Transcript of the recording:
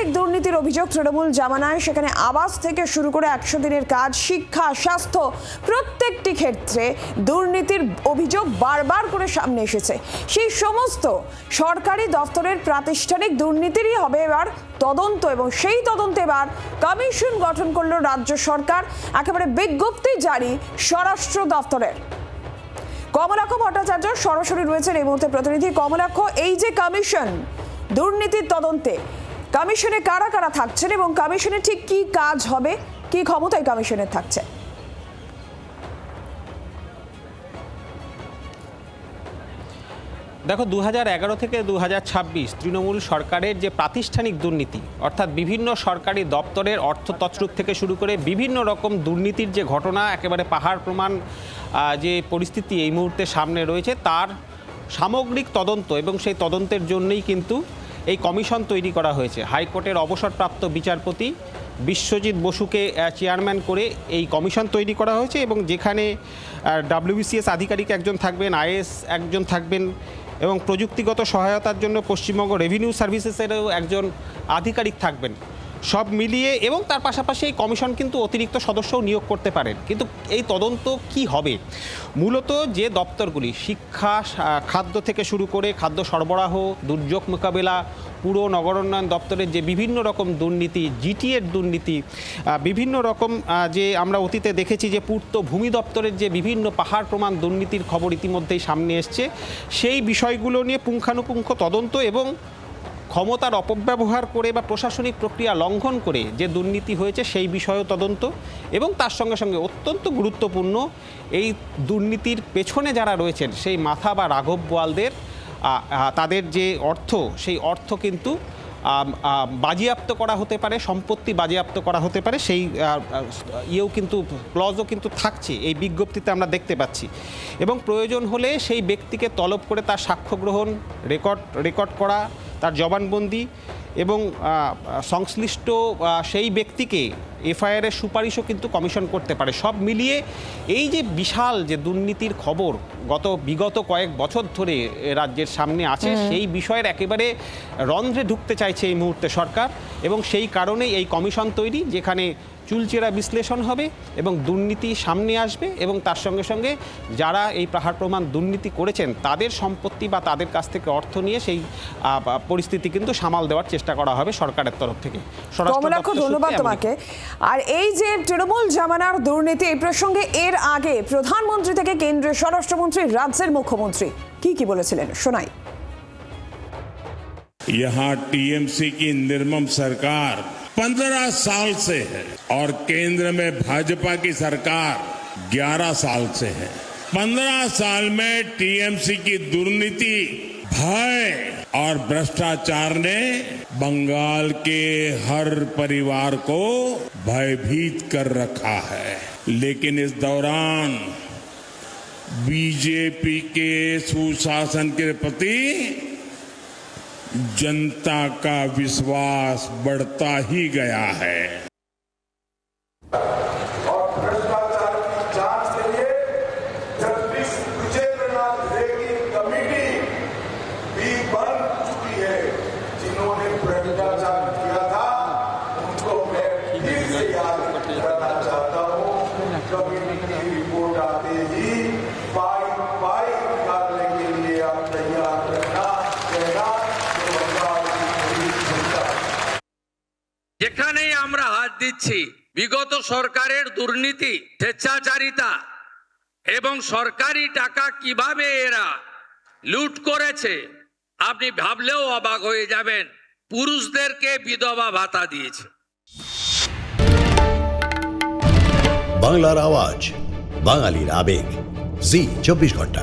একাধিক দুর্নীতির অভিযোগ তৃণমূল জামানায়, সেখানে আবাস থেকে শুরু করে 100 দিনের কাজ, শিক্ষা, স্বাস্থ্য, প্রত্যেকটি ক্ষেত্রে দুর্নীতির অভিযোগ বারবার করে সামনে এসেছে। সেই সমস্ত সরকারি দপ্তরের প্রাতিষ্ঠানিক দুর্নীতিরই হবে এবার তদন্ত, এবং সেই তদন্তে এবার কমিশন গঠন করল রাজ্য সরকার। একেবারে বিজ্ঞপ্তি জারি স্বরাষ্ট্র দপ্তরের। কমলাক্ষ ভট্টাচার্য সরাসরি রয়েছেন এই মুহূর্তে প্রতিনিধি। কমলাক্ষ, এই যে কমিশন দুর্নীতির তদন্তে, কমিশনে কারা কারা থাকছেন এবং কমিশনে ঠিক কি কাজ হবে, কি ক্ষমতায় কমিশনের থাকছে? দেখো, 2011 থেকে 2026 তৃণমূল সরকারের যে প্রাতিষ্ঠানিক দুর্নীতি, অর্থাৎ বিভিন্ন সরকারি দপ্তরের অর্থ তছরূপ থেকে শুরু করে বিভিন্ন রকম দুর্নীতির যে ঘটনা, একেবারে পাহাড় প্রমাণ যে পরিস্থিতি এই মুহূর্তে সামনে রয়েছে, তার সামগ্রিক তদন্ত এবং সেই তদন্তের জন্যই কিন্তু এই কমিশন তৈরি করা হয়েছে। হাইকোর্টের অবসরপ্রাপ্ত বিচারপতি বিশ্বজিৎ বসুকে চেয়ারম্যান করে এই কমিশন তৈরি করা হয়েছে, এবং যেখানে WBCS আধিকারিক একজন থাকবেন, IAS একজন থাকবেন, এবং প্রযুক্তিগত সহায়তার জন্য পশ্চিমবঙ্গ রেভিনিউ সার্ভিসেসেরও একজন আধিকারিক থাকবেন। সব মিলিয়ে, এবং তার পাশাপাশি এই কমিশন কিন্তু অতিরিক্ত সদস্যও নিয়োগ করতে পারেন। কিন্তু এই তদন্ত কি হবে? মূলত যে দপ্তরগুলি শিক্ষা, খাদ্য থেকে শুরু করে খাদ্য সরবরাহ, দুর্যোগ মোকাবেলা, পুর নগরোন্নয়ন দপ্তরের যে বিভিন্ন রকম দুর্নীতি, জিটিএর দুর্নীতি, বিভিন্ন রকম যে আমরা অতীতে দেখেছি যে পূর্ত ভূমি দপ্তরের যে বিভিন্ন পাহাড় প্রমাণ দুর্নীতির খবর ইতিমধ্যেই সামনে এসছে, সেই বিষয়গুলো নিয়ে পুঙ্খানুপুঙ্খ তদন্ত এবং ক্ষমতার অপব্যবহার করে বা প্রশাসনিক প্রক্রিয়া লঙ্ঘন করে যে দুর্নীতি হয়েছে সেই বিষয়েও তদন্ত, এবং তার সঙ্গে সঙ্গে অত্যন্ত গুরুত্বপূর্ণ, এই দুর্নীতির পেছনে যারা রয়েছেন সেই মাথা বা রাঘব বোয়ালদের তাদের যে অর্থ, সেই অর্থ কিন্তু বাজেয়াপ্ত করা হতে পারে, সম্পত্তি বাজেয়াপ্ত করা হতে পারে, সেই ইয়েও কিন্তু ক্লজও কিন্তু থাকছে এই বিজ্ঞপ্তিতে আমরা দেখতে পাচ্ছি। এবং প্রয়োজন হলে সেই ব্যক্তিকে তলব করে তার সাক্ষ্য গ্রহণ, রেকর্ড করা, তার জবানবন্দি, এবং সংশ্লিষ্ট সেই ব্যক্তিকে এফআইআরের সুপারিশও কিন্তু কমিশন করতে পারে। সব মিলিয়ে এই যে বিশাল যে দুর্নীতির খবর বিগত কয়েক বছর ধরে রাজ্যের সামনে আছে, সেই বিষয়ের একেবারে রন্ধ্রে ঢুকতে চাইছে এই মুহূর্তে সরকার, এবং সেই কারণেই এই কমিশন তৈরি, যেখানে চুলচেরা বিশ্লেষণ হবে এবং দুর্নীতি সামনে আসবে, এবং তার সঙ্গে সঙ্গে যারা এই পাহাড় প্রমাণ দুর্নীতি করেছেন তাদের সম্পত্তি বা তাদের কাছ থেকে অর্থ নিয়ে সেই পরিস্থিতি কিন্তু সামাল দেওয়ার চেষ্টা করা হবে সরকারের তরফ থেকে। ধন্যবাদ তোমাকে। আর এই যে তৃণমূল জামানার দুর্নীতি, এই প্রসঙ্গে এর আগে প্রধানমন্ত্রী থেকে কেন্দ্রীয় স্বরাষ্ট্রমন্ত্রী, রাজ্যের মুখ্যমন্ত্রী কি বলেছিলেন শোনাই। यहाँ टीएमसी की निर्मम सरकार 15 साल से है और केंद्र में भाजपा की सरकार 11 साल से है। 15 साल में टीएमसी की दुर्नीति, भय और भ्रष्टाचार ने बंगाल के हर परिवार को भयभीत कर रखा है। लेकिन इस दौरान बीजेपी के सुशासन के प्रति जनता का विश्वास बढ़ता ही गया है। और भ्रष्टाचार की जांच के लिए जस्टिस विजेंद्रनाथ रेड्डी कमेटी भी बन चुकी है। जिन्होंने भ्रष्टाचार किया था उनको मैं फिर से याद कराना चाहता हूँ। कमेटी की रिपोर्ट आते ही पाई निकालने के लिए आप तैयार रहना। যেখানেই আমরা হাত দিচ্ছি বিগত সরকারের দুর্নীতি, স্বেচ্ছাচারিতা এবং সরকারি টাকা কিভাবে এরা লুট করেছে, আপনি ভাবলেও অবাক হয়ে যাবেন। পুরুষদেরকে বিধবা ভাতা দিয়েছে। বাংলার আওয়াজ, বাঙালির আবেগ, জি 24 ঘন্টা।